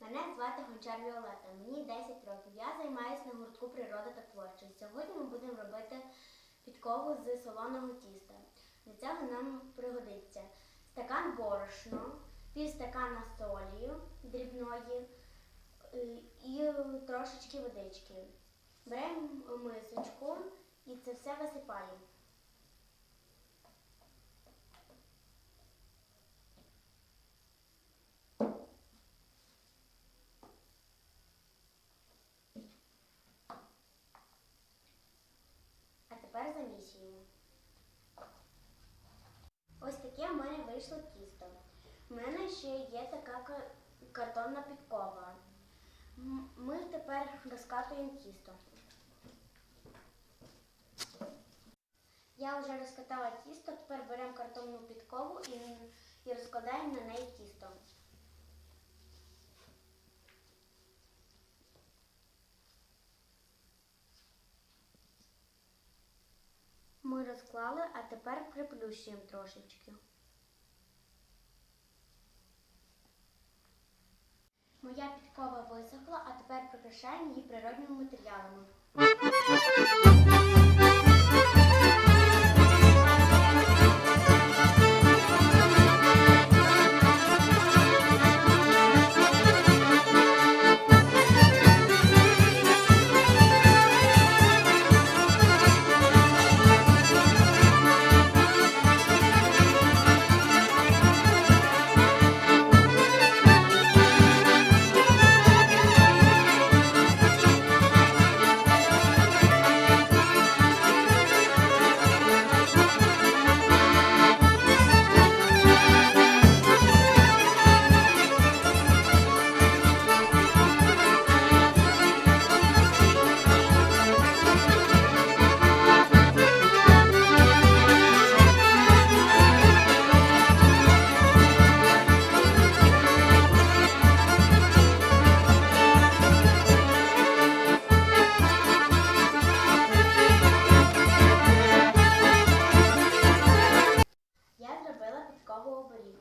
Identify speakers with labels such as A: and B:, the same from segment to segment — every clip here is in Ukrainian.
A: Мене звати Гончар Віолетта, мені 10 років. Я займаюся на гуртку «Природа та творчість». Сьогодні ми будемо робити підкову з солоного тіста. Для цього нам пригодиться стакан борошна, півстакана солі дрібної і трошечки водички. Беремо мисочку і це все висипаємо. Тепер замісюємо. Ось таке в мене вийшло тісто. У мене ще є така картонна підкова. Ми тепер розкатуємо тісто. Я вже розкатала тісто, тепер беремо картонну підкову і розкладаємо на неї тісто. Ми розклали, а тепер приплющуємо трошечки. Моя підкова висохла, а тепер прикрашаємо її природними матеріалами.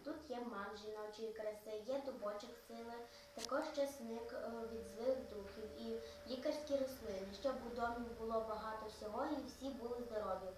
A: Тут є мак жіночої краси, є дубочок сили, також чесник від злих духів і лікарські рослини, щоб у домі було багато всього і всі були здорові.